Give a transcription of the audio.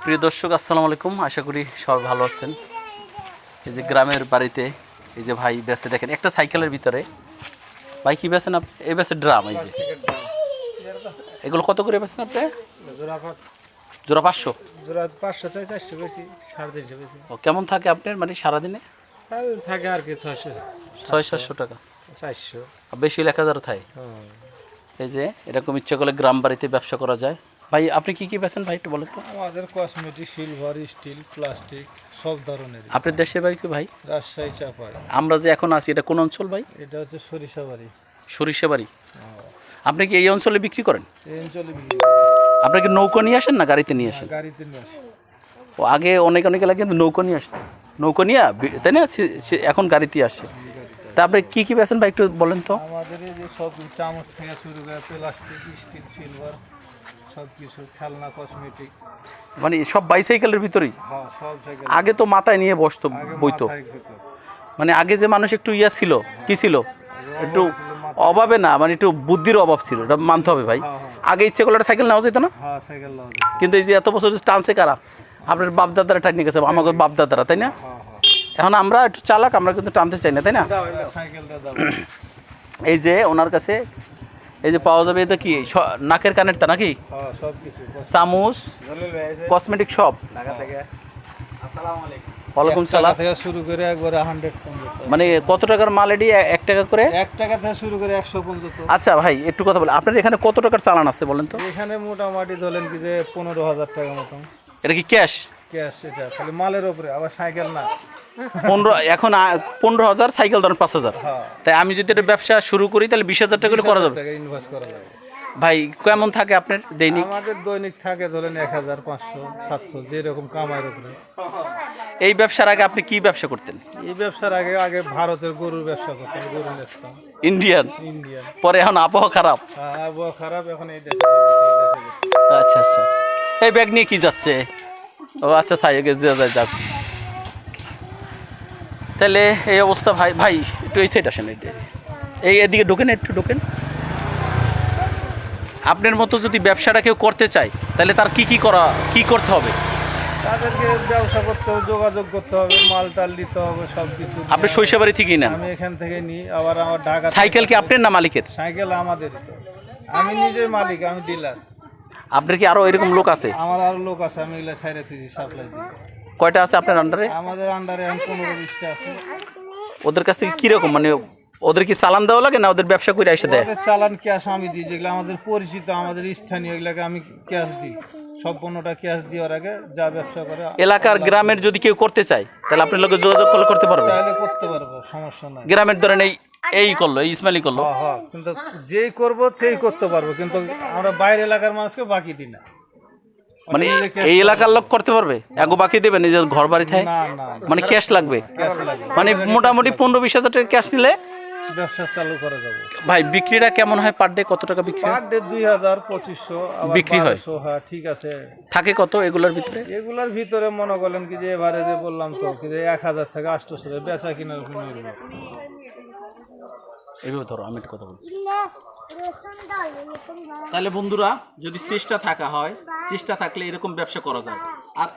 প্রিয় দর্শক আসসালামু আলাইকুম, আশা করি সবাই ভালো আছেন। এই যে গ্রামের বাড়িতে এই যে ভাই বেঁচে দেখেন একটা সাইকেলের ভিতরে ভাই কি বেছেন আপনি? এই বেছে ড্রাম, এই যে এগুলো কত করে বেছেন আপনি? জোড়া 500? জোড়া 500 চাই, 400 বেশি, 350 বেশি। ও কেমন থাকে আপনার মানে সারাদিনে? থাকে আর কি 600 600-700 টাকা, 400। আর বেশি হলে 1000 থাকে। এই যে এরকম ইচ্ছা করলে গ্রাম বাড়িতে ব্যবসা করা যায়। ভাই আপনি কি কি বেছেন ভাই একটু বলেন তো? আমাদের কসমেটিক, সিলভার, স্টিল, প্লাস্টিক সব ধরনের। আপনার দেশের বাড়ি কি ভাই? রাজশাহী চাপাই। আমরা যে এখন আছি এটা কোন অঞ্চল ভাই? এটা হচ্ছে সরিষাবাড়ি। সরিষাবাড়ি। আপনি কি এই অঞ্চলে বিক্রি করেন? এই অঞ্চলে আপনি কি নৌকো নিয়ে আসেন না গাড়িতে নিয়ে আসেন? গাড়িতে নিয়ে আসে। ও আগে অনেক এলাকা কিন্তু নৌকো নিয়ে আসতো, নৌকো নিয়ে তাই না, এখন গাড়িতে আসে। তা আপনি কী কী বেছেন ভাই একটু বলেন তো? আমাদের এই যে সব চামচ থেকে শুরু করে প্লাস্টিক, স্টিল, সিলভার সব কিছু, খেলনা, কসমেটিক, মানে সব বাইসাইকেলের ভিতরেই? হ্যাঁ সব সাইকেল। আগে তো মাথায় নিয়ে বসতো, বইতো। মানে আগে যে মানুষ একটু ইয়া ছিল, কি ছিল, একটু অভাবে না, মানে একটু বুদ্ধির অভাব ছিল, এটা মানতে হবে ভাই। আগে ইচ্ছে করলে একটা সাইকেল নেওয়া যেত না? হ্যাঁ সাইকেল। কিন্তু এই যে এত বছর টানছে কারা? আপনার বাপদাদারা টানিয়ে গেছে, আমাদের বাপদাদারা, তাই না? এখন আমরা একটু চালাক, আমরা কিন্তু টানতে চাই না, তাই না? এই যে ওনার কাছে এই যে পাওয়া যাবে, এটা কি নাকের কানের তা নাকি? চামচ, কসমেটিক সব। ওয়ালাইকুম সালাম। থেকে শুরু করে একবারে 100 মানে কত টাকার মাল এটি? 1 টাকা করে? 1 টাকা থেকে শুরু করে 100 পর্যন্ত। আচ্ছা ভাই একটু কথা বলেন, আপনার এখানে কত টাকার চালান আছে বলেন তো? এখানে মোটামুটি ধরেন কি যে 15,000 টাকা মতন। এটা কি ক্যাশ? ক্যাশ, এটা খালি মালের উপরে, আবার সাইকেল না। 15, এখন 15,000, সাইকেল ধরেন 5,000। তাই আমি যদি এটা ব্যবসা শুরু করি তাহলে 20,000 টাকা করে করা যাবে? ইনভেস্ট করা যাবে। ভাই কেমন থাকে আপনার দৈনিক? আমাদের দৈনিক থাকে ধরেন 1,500, 700, যেরকম কামাইয়ের উপরে। এই ব্যবসার আগে আপনি কি ব্যবসা করতেন? এই ব্যবসার আগে ভারতের গরুর ব্যবসা করতাম, গরু বেচতাম। ইন্ডিয়ান? পরে এখন আবহাওয়া খারাপ। আবহাওয়া খারাপ, এখন এই দেশে। আচ্ছা আচ্ছা, এই ব্যাগ নিয়ে কি যাচ্ছে? ও আচ্ছা, তাই যায় যাক। তাহলে এই অবস্থা ভাই। ভাই একটু এই সাইড আসেন, এই এদিকে ঢোকেন, একটু ঢোকেন। আপনার মতো যদি ব্যবসাটা কেউ করতে চায় তাহলে তার কি করতে হবে? তাদেরকে ব্যবসা করতে হবে, যোগাযোগ করতে হবে, মাল টাল নিতে হবে, সব কিছু। আপনি সরিষাবাড়ি থেকেই নেন? আমি এখান থেকে নিই, আবার আমার ঢাকা। সাইকেল কি আপনার না মালিকের? সাইকেল আমাদেরই তো, আমি নিজে মালিক, আমি ডিলার। আপনার কি আরো এরকম লোক আছে? আমার আরো লোক আছে, আমি এগুলা ছাইরে দিই, সাপ্লাই দিই। কয়টা আছে আপনার আন্ডারে? আমাদের আন্ডারে 15-20টা আছে। ওদের কাছ থেকে কিরকম, মানে ওদের কি চালান দেওয়া লাগে না ওদের ব্যবসা করে এসে দেয়? ওদের চালান ক্যাশ আমি দিই, যেগুলো আমাদের পরিচিত, আমাদের স্থানীয়, এগুলাকে আমি ক্যাশ দিই। সব পণ্যটা ক্যাশ দেওয়ার আগে যা ব্যবসা করে এলাকার গ্রামের যদি কেউ করতে চায় তাহলে আপনার লোকে যোগাযোগ করলে করতে পারবে? তাহলে করতে পারবো, সমস্যা নাই। গ্রামের ধরেন এই করলো, এই ইসমাইলি করলো, কিন্তু যেই করবো সেই করতে পারবো, কিন্তু আমরা বাইরের এলাকার মানুষকে বাকি দিই না। মানে এই এলাকার লোক করতে পারবে, এগো বাকি দেবে নিজের ঘর বাড়ি থাকে? না না, মানে ক্যাশ লাগবে? মানে মোটামুটি 15-20 হাজার টাকা ক্যাশ নিলে ব্যবসা চালু করা যাবে। ভাই বিক্রিটা কেমন হয়? পার ডে কত টাকা বিক্রি হয়? পার ডে 2,000-2,500 বিক্রি হয়? হ্যাঁ ঠিক আছে। থাকে কত এগুলোর ভিতরে? এগুলার ভিতরে মনে করলেন কি যে এবারে যে বললাম তো কি যে 1,000 থেকে 800 বেচা কিনার উপর নির্ভর। এইভাবে ধরো, আমি একটু কথা বলি। তাহলে বন্ধুরা, যদি চেষ্টা থাকা হয়, চেষ্টা থাকলে এরকম ব্যবসা করা যায়। আর